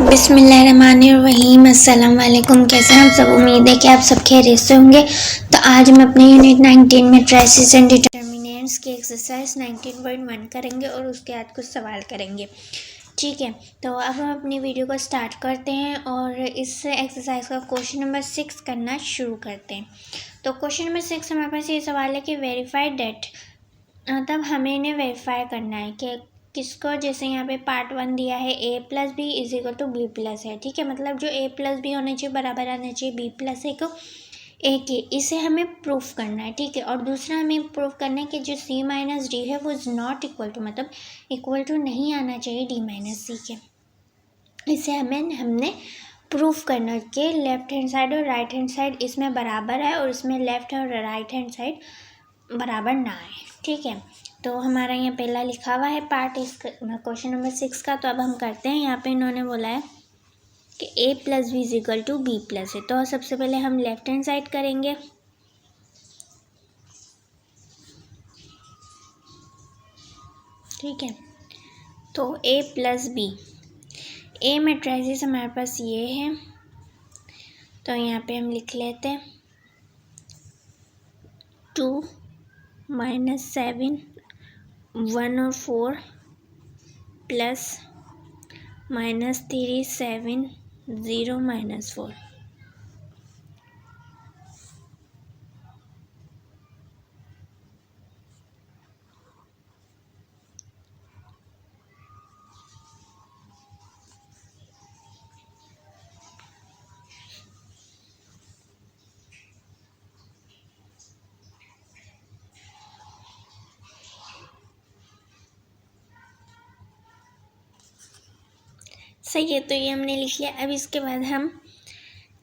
बिस्मिल्लाहिर्रहमानिर्रहीम। अस्सलाम वालेकुम। कैसे हैं आप सब? उम्मीद है कि आप सब खैरियत से होंगे। तो आज हम अपने यूनिट 19 में ट्रेसेस एंड डिटर्मिनेंट्स की एक्सरसाइज 19.1 करेंगे और उसके बाद कुछ सवाल करेंगे। ठीक है, तो अब हम अपनी वीडियो को स्टार्ट करते हैं और इस एक्सरसाइज का क्वेश्चन नंबर 6 करना शुरू करते हैं। तो क्वेश्चन नंबर 6 हमारे पास ये सवाल है कि वेरीफाइड डेट, मतलब हमें इन्हें वेरीफाई करना है कि किसको, जैसे यहाँ पे पार्ट 1 दिया है a plus B is equal to B plus है। ठीक है, मतलब जो a प्लस बी होना चाहिए बराबर आना चाहिए b प्लस ए को a के, इसे हमें प्रूफ करना है। ठीक है, और दूसरा हमें प्रूफ करना है कि जो c माइनस डी है वो इज़ नॉट इक्वल टू, मतलब इक्वल टू नहीं आना चाहिए d माइनस सी के। इसे हमने प्रूफ करना कि लेफ्ट हैंड साइड और राइट हैंड साइड इसमें बराबर है और इसमें लेफ्ट और राइट हैंड साइड बराबर ना है। ठीक है, तो हमारा यहाँ पहला लिखा हुआ है पार्ट इस क्वेश्चन नंबर 6 का। तो अब हम करते हैं। यहाँ पे इन्होंने बोला है कि a plus B is equal to B plus है। तो सबसे पहले हम लेफ्ट हैंड साइड करेंगे। ठीक है, तो a plus B, a matrices हमारे पास ये है, तो यहाँ पे हम लिख लेते हैं 2 माइनस 7 1 और 4 प्लस माइनस 3 7 0 माइनस 4। सही है, तो ये हमने लिख लिया। अब इसके बाद हम,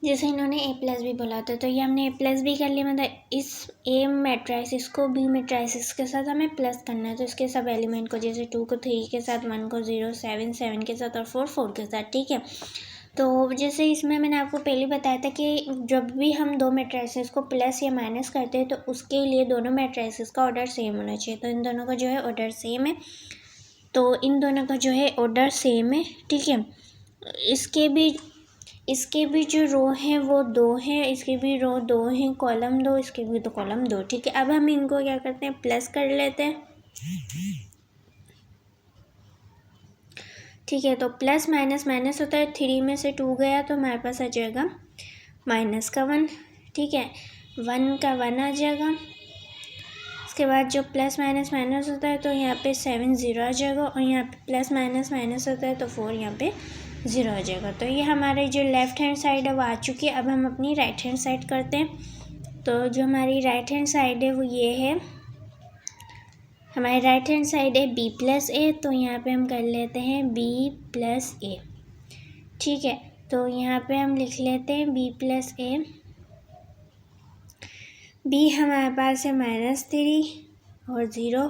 जैसे इन्होंने a प्लस बी बोला था तो ये हमने a प्लस बी कर लिया, मतलब इस a मैट्रिसेस को b मैट्रिसेस के साथ हमें प्लस करना है। तो इसके सब एलिमेंट को, जैसे 2 को 3 के साथ, 1 को 0, 7 7 के साथ और 4 4 के साथ। ठीक है, तो जैसे इसमें मैंने आपको पहले बताया था कि जब भी हम दो मैट्रिसेस को प्लस या माइनस करते हैं तो उसके लिए दोनों मैट्रिसेस का ऑर्डर सेम होना चाहिए। तो इन दोनों का जो है ऑर्डर सेम है, तो इन दोनों का जो है ऑर्डर सेम है। ठीक है, इसके भी जो रो है वो 2 है, इसके भी रो 2 है, कॉलम 2, इसके भी तो कॉलम 2। ठीक है, अब हम इनको क्या करते हैं, प्लस कर लेते हैं। ठीक है, तो प्लस माइनस माइनस होता है, 3 में से 2 गया तो हमारे पास आ जाएगा माइनस का 1। ठीक है, 1 का 1 आ जाएगा। इसके बाद जो प्लस माइनस माइनस होता है तो यहाँ पे 7 0 आ जाएगा, और यहाँ पे प्लस माइनस माइनस होता है तो 4 यहाँ पे 0 आ जाएगा। तो ये हमारे जो लेफ़्ट हैंड साइड है वो आ चुकी है। अब हम अपनी राइट हैंड साइड करते हैं। तो जो हमारी राइट हैंड साइड है वो ये है, हमारी राइट हैंड साइड है b प्लस ए, तो यहाँ पे हम कर लेते हैं b प्लस ए। ठीक है, तो यहाँ पे हम लिख लेते हैं b प्लस ए। b हमारे पास है -3 और 0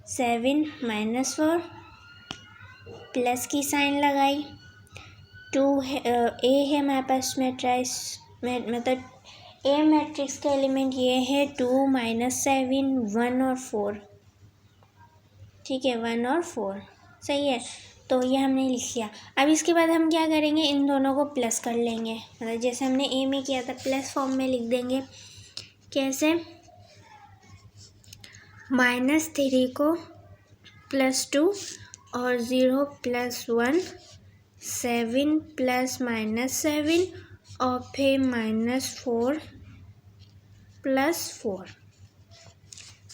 7 -4, प्लस की साइन लगाई। 2 है, a है हमारे पास मैट्रिक्स मतलब a मैट्रिक्स का एलिमेंट ये है 2 -7 1 और 4। ठीक है, 1 और 4 सही है, तो ये हमने लिख लिया। अब इसके बाद हम क्या करेंगे, इन दोनों को प्लस कर लेंगे, मतलब जैसे हमने a में किया था प्लस फॉर्म में लिख देंगे। कैसे, -3 को +2 और 0 + 1 7 प्लस -7 और फिर -4 + 4।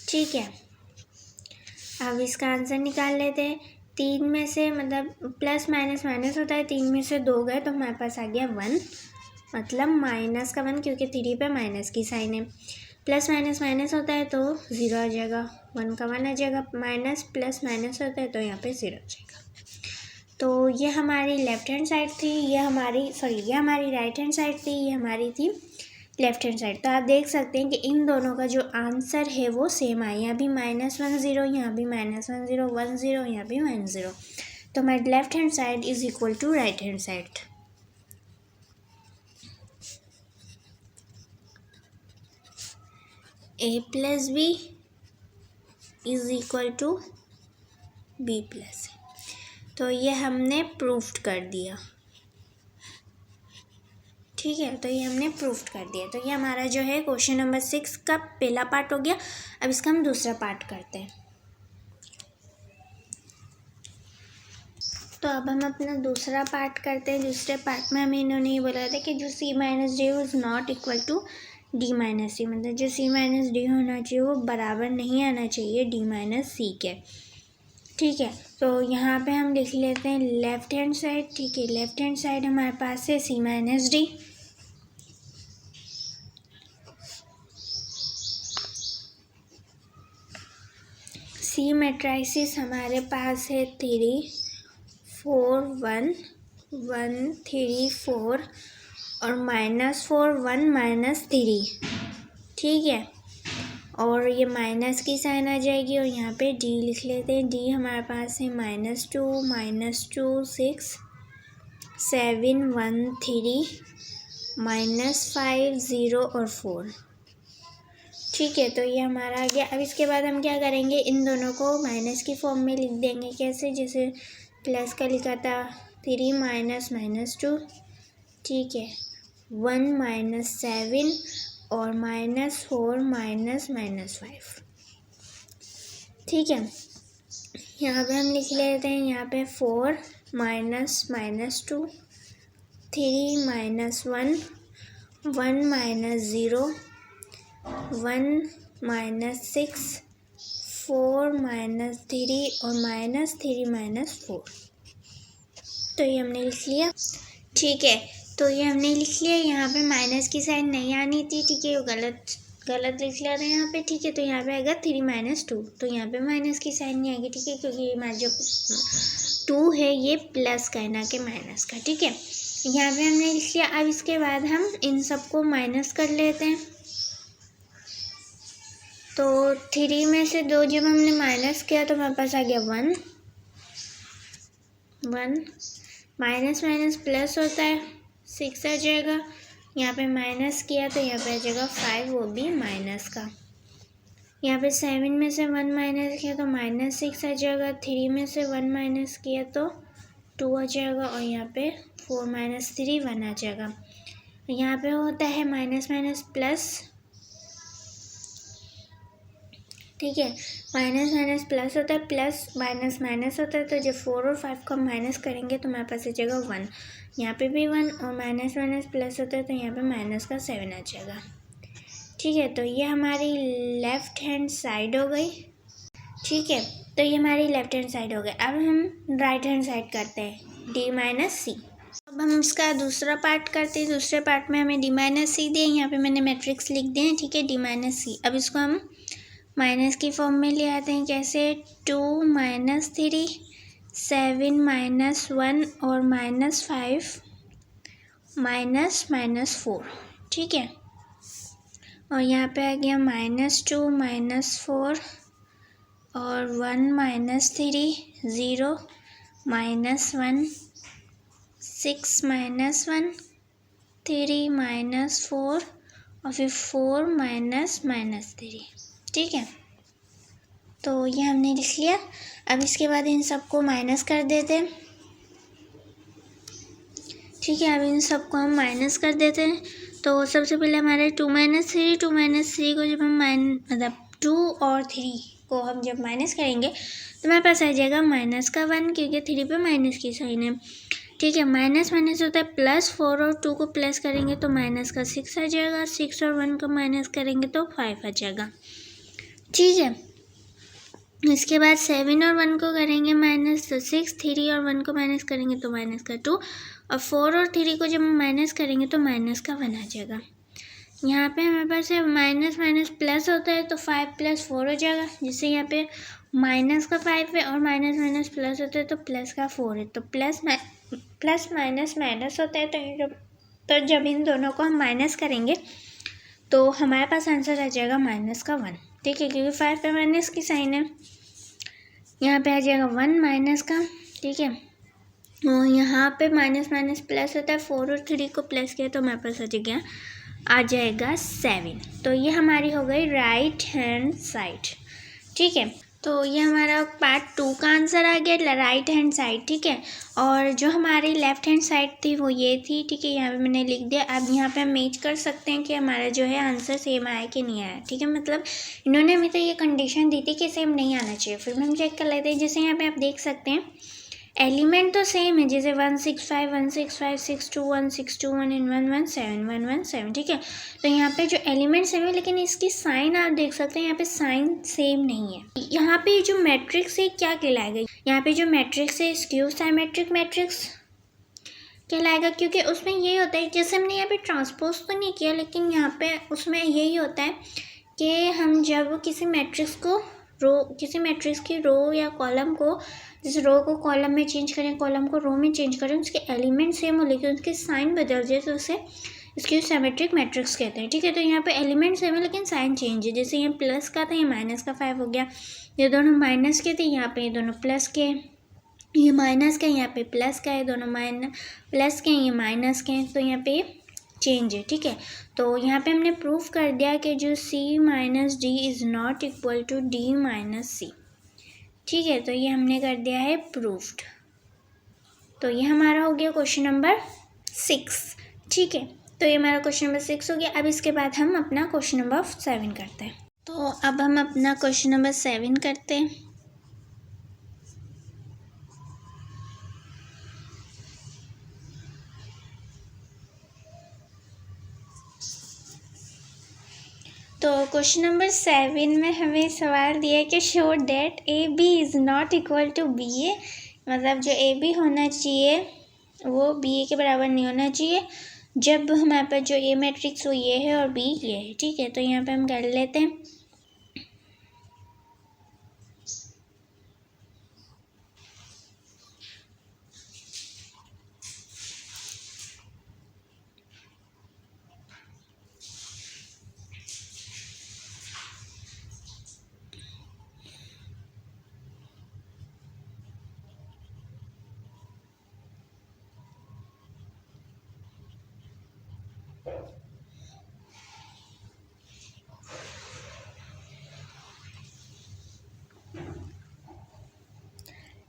ठीक है, अब इसका आंसर निकाल लेते हैं। 3 में से, मतलब प्लस माइनस माइनस होता है, 3 में से 2 गए तो हमारे पास आ गया 1, मतलब माइनस का 1, क्योंकि 3 पे माइनस की साइन है। प्लस माइनस माइनस होता है तो 0 आ जाएगा, 1 का 1 आ जाएगा। माइनस प्लस माइनस होता है तो यहाँ पे 0 आ जाएगा। तो ये हमारी लेफ्ट हैंड साइड थी, ये हमारी राइट हैंड साइड थी, ये हमारी थी लेफ्ट हैंड साइड। तो आप देख सकते हैं कि इन दोनों का जो आंसर है वो सेम है। यहाँ भी -1 0, यहाँ भी -1 0 1 0, यहाँ भी -0। तो हमारी left hand side is equal to right hand side. a plus B is equal to b plus A. तो ये हमने प्रूफ कर दिया। ठीक है, तो ये हमने प्रूफ कर दिया। तो ये हमारा जो है क्वेश्चन नंबर 6 का पहला पार्ट हो गया। अब इसका हम दूसरा पार्ट करते हैं। तो अब हम अपना दूसरा पार्ट करते हैं। दूसरे पार्ट में हमें इन्होंने ये बोला था कि जो c minus D is not equal to d minus C, मतलब जो c माइनस डी होना चाहिए वो बराबर नहीं आना चाहिए d माइनस सी के। ठीक है, तो यहाँ पे हम लिख लेते हैं लेफ्ट हैंड साइड। ठीक है, लेफ्ट हैंड साइड हमारे पास है c minus D, c matrices हमारे पास है 3 4 1 1 3 4 और -4 1 -3। ठीक है, और ये माइनस की साइन आ जाएगी और यहाँ पे d लिख लेते हैं। d हमारे पास है -2 6 7 1 3 -5 0 और 4। ठीक है, तो ये हमारा आ गया। अब इसके बाद हम क्या करेंगे, इन दोनों को माइनस की फॉर्म में लिख देंगे। कैसे, जैसे प्लस का लिखा था 3 -2। ठीक है, 1 -7 और -4 -5। ठीक है, यहाँ पे हम लिख लेते हैं, यहाँ पे 4 -2 3 -1 1 -0 1 -6 4 -3 और -3 -4। तो ये हमने लिख लिया। ठीक है, तो ये हमने लिख लिया। यहाँ पे माइनस की साइन नहीं आनी थी। ठीक है, वो गलत लिख लिया था यहाँ पे। ठीक है, तो यहाँ पे आएगा 3 -2, तो यहाँ पे माइनस की साइन नहीं आएगी। ठीक है, क्योंकि ये हमारा जो 2 है ये प्लस का है ना कि माइनस का। ठीक है, यहाँ पे हमने लिख लिया। अब इसके बाद हम इन सबको माइनस कर लेते हैं। तो 3 में से 2 जब हमने माइनस किया तो हमारे पास आ गया 1 माइनस माइनस प्लस होता है, 6 आ जाएगा। यहाँ पे माइनस किया तो यहाँ पे आ जाएगा 5, वो भी माइनस का। यहाँ पे 7 में से 1 माइनस किया तो -6 आ जाएगा। 3 में से 1 माइनस किया तो 2 आ जाएगा और यहाँ पे 4 - 3 1 आ जाएगा। यहाँ पे होता है माइनस माइनस प्लस। ठीक है, माइनस माइनस प्लस होता है, प्लस माइनस माइनस होता है। तो जब 4 और 5 को माइनस करेंगे तो हमारे पास आ जाएगा 1, यहाँ पे भी 1 और माइनस माइनस प्लस होता है तो यहाँ पे माइनस का 7 आ जाएगा। ठीक है, तो ये हमारी लेफ़्ट हैंड साइड हो गई। ठीक है, तो ये हमारी लेफ़्ट हैंड साइड हो गई। अब हम राइट हैंड साइड करते हैं, d माइनस सी। अब हम इसका दूसरा पार्ट करते हैं। दूसरे पार्ट में हमें d माइनस सी दिए, यहाँ पे मैंने मैट्रिक्स लिख दिए हैं। ठीक है, d माइनस सी। अब इसको हम माइनस की फॉर्म में ले आते हैं। कैसे, 2 -3 7 -1 और -5 -4। ठीक है, और यहाँ पे आ गया -2 -4 और 1 -3 0 -1 6 -1 3 -4 और फिर 4 -3। ठीक है, तो ये हमने लिख लिया। अब इसके बाद इन सबको माइनस कर देते हैं। ठीक है, अब इन सबको हम माइनस कर देते हैं। तो सबसे पहले हमारे 2 -3 को जब हम मतलब 2 और 3 को हम जब माइनस करेंगे तो हमारे पास आ जाएगा माइनस का 1, क्योंकि 3 पे माइनस की साइन है। ठीक है, माइनस माइनस होता है प्लस, 4 और 2 को प्लस करेंगे तो माइनस का 6 आ जाएगा। 6 और 1 को माइनस करेंगे तो 5 आ जाएगा। ठीक है, इसके बाद 7 और 1 को करेंगे माइनस तो 6, 3 और 1 को माइनस करेंगे तो माइनस का 2 और 4 और 3 को जब हम माइनस करेंगे तो माइनस का 1 आ जाएगा। यहाँ पे हमारे पास है माइनस माइनस प्लस होता है तो 5 + 4 हो जाएगा, जिससे यहाँ पे माइनस का 5 है और माइनस माइनस प्लस होता है तो प्लस का 4 है। तो प्लस माइनस माइनस होता है तो जब इन दोनों को हम माइनस करेंगे तो हमारे पास आंसर आ जाएगा माइनस का 1। ठीक है, क्योंकि 5 पे माइनस की साइन है। यहाँ पे आ जाएगा 1 माइनस का। ठीक है, और यहाँ पे माइनस माइनस प्लस होता है, 4 और 3 को प्लस किया तो हमारे पास आ जाएगा 7। तो ये हमारी हो गई राइट हैंड साइड। ठीक है, तो ये हमारा पार्ट 2 का आंसर आ गया राइट हैंड साइड, ठीक है। और जो हमारी लेफ्ट हैंड साइड थी वो ये थी, ठीक है। यहाँ पे मैंने लिख दिया। अब यहाँ पे हम मैच कर सकते हैं कि हमारा जो है आंसर सेम आया कि नहीं आया, ठीक है। मतलब इन्होंने हमें तो ये कंडीशन दी थी कि सेम नहीं आना चाहिए। फिर हम चेक कर लेते हैं। जैसे यहाँ पे आप देख सकते हैं एलिमेंट तो सेम है, जैसे 165 165 621 621 एंड 117 117, ठीक है। तो यहाँ पे जो एलिमेंट सेम है, लेकिन इसकी साइन आप देख सकते हैं यहाँ पे साइन सेम नहीं है। यहाँ पे जो मैट्रिक्स है क्या कहलाएगा, यहाँ पे जो मैट्रिक्स है स्क्यू साइमेट्रिक मैट्रिक्स कहलाएगा, क्योंकि उसमें यही होता है, जैसे हमने यहाँ पे ट्रांसपोज तो नहीं किया, लेकिन यहाँ पे उसमें यही होता है कि हम जब किसी मैट्रिक्स को किसी मैट्रिक्स की रो या कॉलम को, जैसे रो को कॉलम में चेंज करें, कॉलम को रो में चेंज करें, उसके एलिमेंट सेम हो लेकिन उसके साइन बदल जाए तो उसे स्क्यू सिमेट्रिक मैट्रिक्स कहते हैं, ठीक है। तो यहाँ पे एलिमेंट सेम है लेकिन साइन चेंज है। जैसे यहाँ प्लस का था, ये माइनस का 5 हो गया। ये दोनों माइनस के थे, यहाँ पे ये दोनों प्लस के, ये माइनस का, यहाँ पे प्लस का है, दोनों प्लस के, ये माइनस के हैं, तो यहाँ पे चेंज है, ठीक है। तो यहाँ पे हमने प्रूफ कर दिया कि जो C minus D is not equal to D minus C, ठीक है। तो ये हमने कर दिया है प्रूफ्ड। तो ये हमारा हो गया क्वेश्चन नंबर 6, ठीक है। तो ये हमारा क्वेश्चन नंबर 6 हो गया। अब इसके बाद हम अपना क्वेश्चन नंबर 7 करते हैं। तो अब हम अपना क्वेश्चन नंबर 7 करते हैं। तो क्वेश्चन नंबर 7 में हमें सवाल दिया है कि show that AB is not equal to BA, मतलब जो AB होना चाहिए वो BA के बराबर नहीं होना चाहिए जब हमारे पास जो A मैट्रिक्स वो ये है और B ये है, ठीक है। तो यहाँ पे हम कर लेते हैं।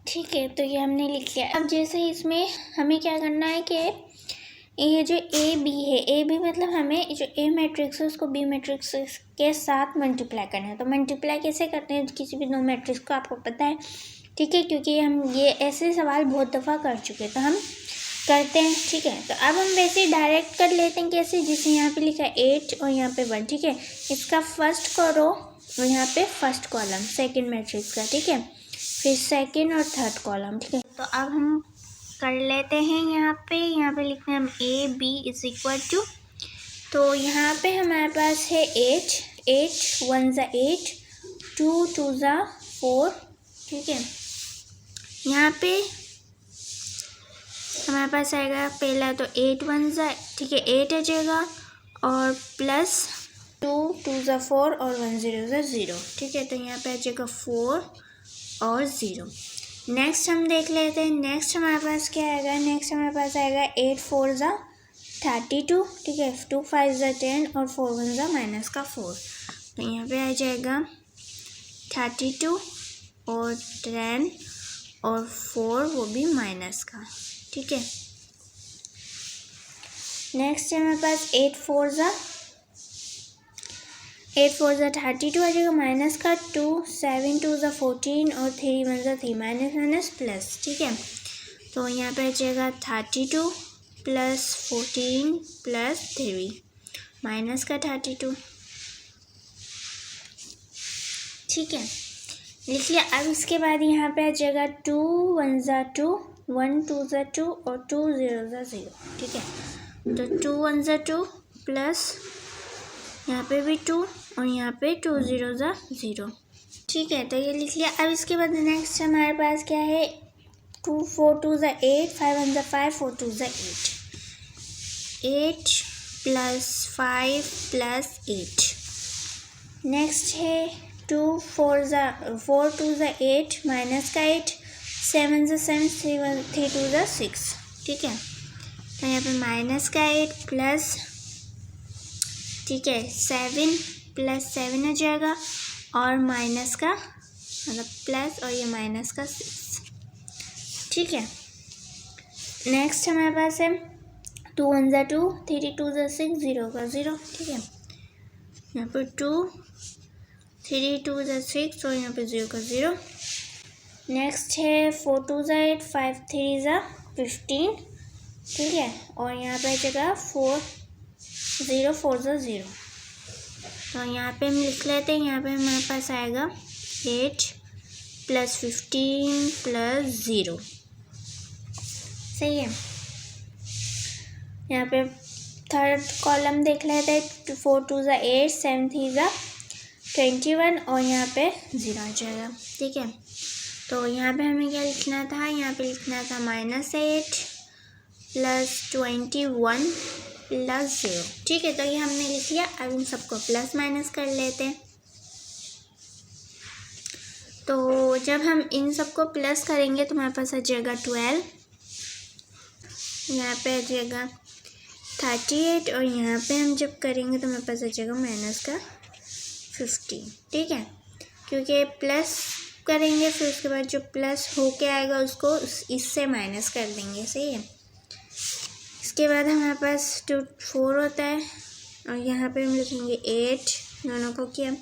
ठीक है, तो ये हमने लिख लिया। अब जैसे इसमें हमें क्या करना है कि ये जो AB है, AB मतलब हमें जो A मैट्रिक्स है उसको B मैट्रिक्स के साथ मल्टीप्लाई करना है। तो मल्टीप्लाई कैसे करते हैं किसी भी दो मैट्रिक्स को, आपको पता है, ठीक है, क्योंकि हम ये ऐसे सवाल बहुत दफ़ा कर चुके, तो हम करते हैं, ठीक है। तो अब हम वैसे डायरेक्ट कर लेते हैं। कैसे, जैसे यहाँ पे लिखा है 8 और यहाँ पे 1, ठीक है। इसका फर्स्ट करो और यहाँ पे फर्स्ट कॉलम सेकंड मैट्रिक्स का, ठीक है, फिर सेकंड और थर्ड कॉलम, ठीक है। तो अब हम कर लेते हैं। यहाँ पे लिखते हैं हम AB इज इक्वल टू, तो यहाँ पे हमारे पास है 8 1 ज़ा 8 2 2 ज़ा 4, ठीक है। यहाँ पे हमारे पास आएगा पहला तो 8 1 ज़ा, ठीक है, 8 आ जाएगा और प्लस 2 2 ज़ा 4 और 1 0 ज़ा 0, ठीक है। तो यहाँ पे आ जाएगा 4 और 0। नेक्स्ट हम देख लेते हैं। नेक्स्ट हमारे पास क्या आएगा, नेक्स्ट हमारे पास आएगा 8 4 ज़ा 32, ठीक है, 2 5 ज़ा 10 और 4 1 ज़ा माइनस का 4। तो यहाँ पे आ जाएगा 32 और 10 और 4 वो भी माइनस का, ठीक है। नेक्स्ट है हमारे पास 8 4 ज़ा 32 आ जाएगा माइनस का 2 7 2 ज़ा 14 और 3 1 ज़ा 3 माइनस माइनस प्लस, ठीक है। तो यहाँ पे आ जाएगा 32 प्लस 14 प्लस 3 माइनस का 32, ठीक है, लिख लिया। अब इसके बाद यहाँ पे आ जाएगा 2 1 ज़ा 2 1 2 ज़ा 2 और 2 0 ज़ा 0, ठीक है। तो 2 1 ज़ा 2 प्लस यहाँ पे भी 2 और यहाँ पे 2 0 ज़ा 0, ठीक है। तो ये लिख लिया। अब इसके बाद नेक्स्ट हमारे पास क्या है, 2 4 2 ज़ा 8 5 1 ज़ा 5 4 2 ज़ा 8 प्लस 5 प्लस 8। नेक्स्ट है 2 4 2 ज़ा 8 माइनस का 8 7 ज़ा 7 3 2 ज़ा 6, ठीक है। तो यहाँ पे माइनस का 8 प्लस, ठीक है, 7 प्लस 7 आ जाएगा और माइनस का मतलब प्लस और ये माइनस का 6, ठीक है। नेक्स्ट हमारे पास है 2 1 ज़ा 2, 3 2 ज़ा 6, 0 का 0, ठीक है। यहाँ पर 2 3 2 ज़ा 6 और यहाँ पे 0 का 0। नेक्स्ट है 4 2 ज़ा 8, 5 3 ज़ा 15, ठीक है। और यहाँ पे जगह 4 0 4 ज़ा 0, तो यहाँ पे हम लिख लेते हैं। यहाँ पे हमारे पास आएगा 8 + 15 + 0, सही है। यहाँ पे थर्ड कॉलम देख लेते हैं। 4 2 ज़ा 8, 7 3 ज़ा 21 और यहाँ पे 0 आ जाएगा, ठीक है। तो यहाँ पे हमें क्या लिखना था, यहाँ पे लिखना था -8 + 21 + 0, ठीक है। तो ये हमने लिख लिया। अब इन सबको प्लस माइनस कर लेते हैं। तो जब हम इन सबको प्लस करेंगे तो हमारे पास आ जाएगा 12, यहाँ पे आ जाएगा 38 और यहाँ पे हम जब करेंगे तो हमारे पास आ जाएगा -15, ठीक है। क्योंकि प्लस करेंगे फिर उसके बाद जो प्लस होके आएगा उसको इससे माइनस कर देंगे, सही है। इसके बाद हमारे पास 2 4 होता है और यहाँ पे हम लिखेंगे 8, दोनों को किया।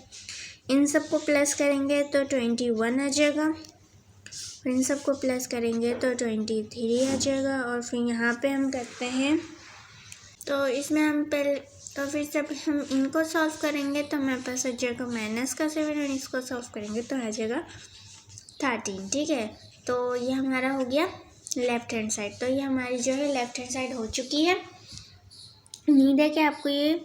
इन सबको प्लस करेंगे तो 21 आ जाएगा, फिर इन सबको प्लस करेंगे तो 23 आ जाएगा। और फिर यहाँ पे हम करते हैं, तो इसमें हम पहले तो फिर जब हम इनको सॉल्व करेंगे तो हमारे पास आ जाएगा -7 और इसको सॉल्व करेंगे तो आ जाएगा 13, ठीक है। तो ये हमारा हो गया लेफ़्ट हैंड साइड। तो ये हमारी जो है लेफ़्ट हैंड साइड हो चुकी है। उम्मीद है कि आपको ये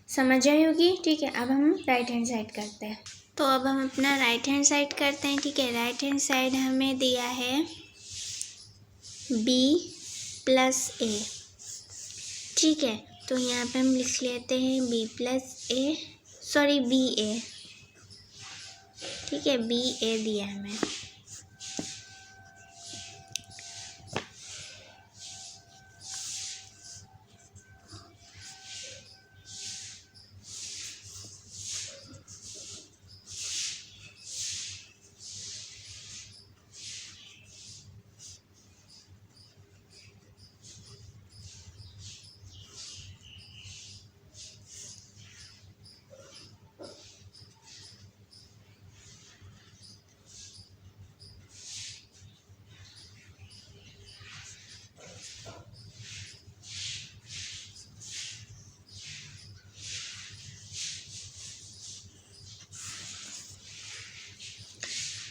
समझ आई होगी, ठीक है। अब हम राइट हैंड साइड करते हैं। तो अब हम अपना राइट हैंड साइड करते हैं, ठीक है। राइट हैंड साइड हमें दिया है b + a, ठीक है। तो यहाँ पे हम लिख लेते हैं b a, ठीक है। b a दिया हमें।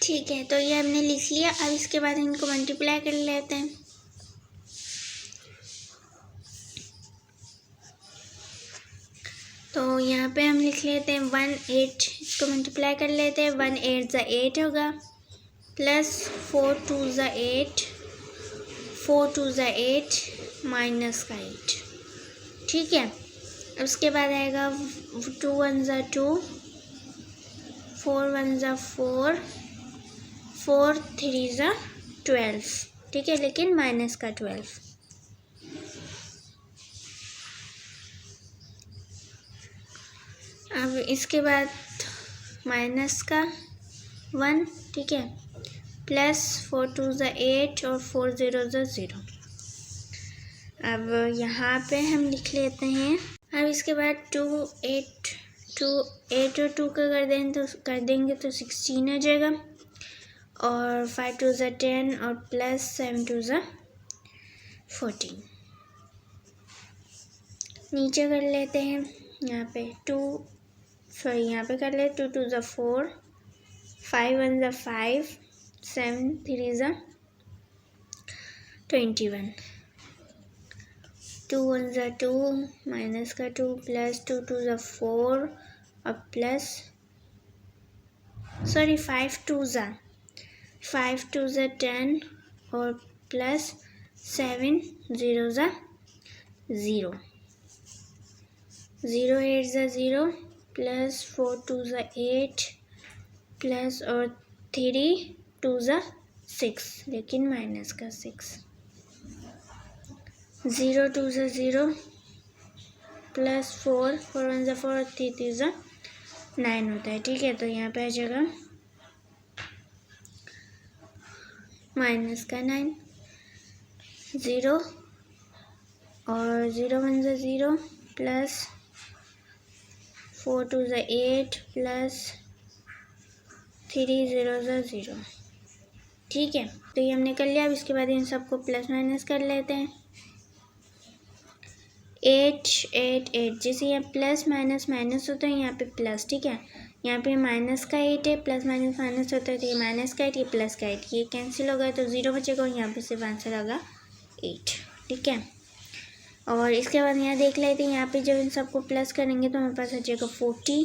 ठीक है, तो ये हमने लिख लिया। अब इसके बाद इनको मल्टीप्लाई कर लेते हैं। तो यहाँ पे हम लिख लेते हैं 1 8, इसको मल्टीप्लाई कर लेते हैं। 1 8 ज़ा 8 होगा, प्लस 4 2 ज़ा 8, 4 2 ज़ा 8 माइनस का 8, ठीक है। उसके बाद आएगा 2 1 ज़ा 2, 4 1 ज़ा 4, 4 3 ज़ा 12, ठीक है, लेकिन माइनस का 12। अब इसके बाद माइनस का 1, ठीक है, प्लस 4 2 ज़ा 8 और 4 0 ज़ा 0। अब यहाँ पे हम लिख लेते हैं। अब इसके बाद 2 8 और 2 का कर देंगे तो 16 आ जाएगा। और 5 2 ज़ा 10 और प्लस 7 2 ज़ा 14। नीचे कर लेते हैं। यहाँ पे यहाँ पे कर ले 2 2 ज़ा 4, 5 1 ज़ा 5, 7 3 ज़ा 21, 2 1 ज़ा 2 माइनस का 2 प्लस 2 2 ज़ा 4 और प्लस 5 2 ज़ा 10 और प्लस 7 0 ज़ा 0, 0 8 ज़ा 0 प्लस 4 2 ज़ा 8 प्लस और 3 2 ज़ा 6, लेकिन माइनस का 6, 0 2 ज़ा 0 प्लस 4 4 1 ज़ा 4 3 3 ज़ा 9 होता है, ठीक है। तो यहाँ पे आ जाएगा माइनस का 9, 0 और 0 1 ज़ा 0 प्लस 4 2 ज़ा 8 प्लस 3 0 ज़ा 0। ठीक है, तो ये हमने कर लिया। अब इसके बाद इन सबको प्लस माइनस कर लेते हैं। 8 8 8, जैसे यहाँ प्लस माइनस माइनस होता है यहाँ पे प्लस। ठीक है, यहाँ पे माइनस का 8 है, प्लस माइनस माइनस होता है तो ये माइनस का 8, ये प्लस का 8, ये कैंसिल हो गया तो 0 बचेगा और यहाँ पे सिर्फ आंसर आएगा 8। ठीक है, और इसके बाद यहाँ देख लेते हैं, यहाँ पे जब इन सबको प्लस करेंगे तो हमारे पास आ जाएगा 40।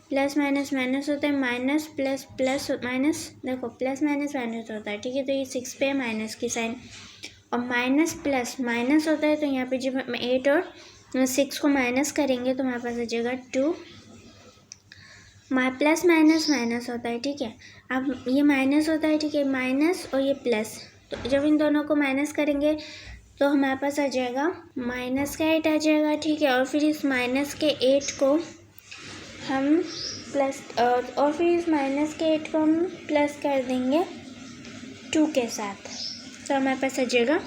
प्लस माइनस माइनस होता है, माइनस प्लस प्लस माइनस, देखो प्लस माइनस माइनस होता है। ठीक है, तो ये 6 पे है माइनस की साइन, और माइनस प्लस माइनस होता है तो यहाँ पे जब हम 8 और 6 को माइनस करेंगे तो हमारे पास आ जाएगा 2। प्लस माइनस माइनस होता है। ठीक है, अब ये माइनस होता है। ठीक है, माइनस और ये प्लस, तो जब इन दोनों को माइनस करेंगे तो हमारे पास आ जाएगा माइनस का 8 आ जाएगा। ठीक है, और फिर इस माइनस के 8 को हम प्लस और फिर इस माइनस के 8 को हम प्लस कर देंगे 2 के साथ, तो हमारे पास आ जाएगा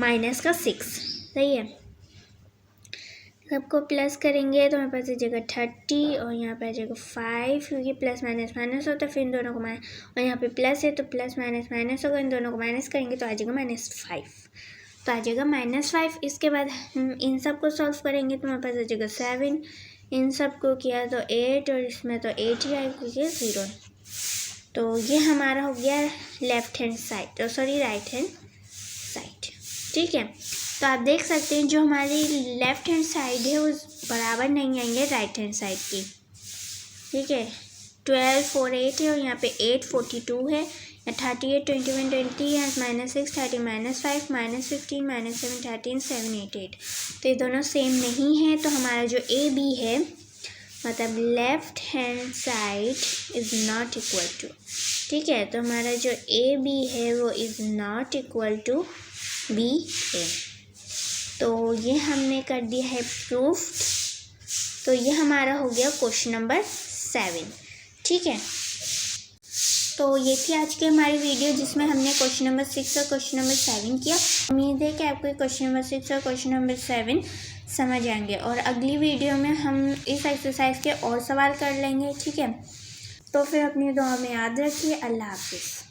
माइनस का 6। सही है, सबको प्लस करेंगे तो हमारे पास आ जाएगा 30 और यहाँ पे आ जाएगा 5, क्योंकि प्लस माइनस माइनस होता है। फिर इन दोनों को और यहाँ पे प्लस है तो प्लस माइनस माइनस होगा, इन दोनों को माइनस करेंगे तो आ जाएगा -5, तो आ जाएगा -5। इसके बाद इन सब को सॉल्व करेंगे तो हमारे पास आ जाएगा 7, इन सब को किया तो 8 और इसमें तो 8 ही आएगा क्योंकि 0। तो ये हमारा हो गया left hand side, sorry right hand side. ठीक है, तो आप देख सकते हैं जो हमारी लेफ्ट हैंड साइड है वो बराबर नहीं आएंगे राइट हैंड साइड की। ठीक है, 12 4 8 है और यहाँ पे 8 42 है, 38 21 20 है, -6 30 -5 -15 -7 13 7 8 8, तो ये दोनों सेम नहीं है। तो हमारा जो ए बी है, मतलब left hand side is not equal to. ठीक है, तो हमारा जो ए बी है वो is not equal to B A, तो ये हमने कर दिया है प्रूफ। तो ये हमारा हो गया क्वेश्चन नंबर 7। ठीक है, तो ये थी आज की हमारी वीडियो जिसमें हमने क्वेश्चन नंबर 6 और क्वेश्चन नंबर 7 किया। उम्मीद है कि आपको क्वेश्चन नंबर 6 और क्वेश्चन नंबर 7 समझ आएंगे, और अगली वीडियो में हम इस एक्सरसाइज के और सवाल कर लेंगे। ठीक है, तो फिर अपनी दुआ में याद रखिए। अल्लाह हाफिज़।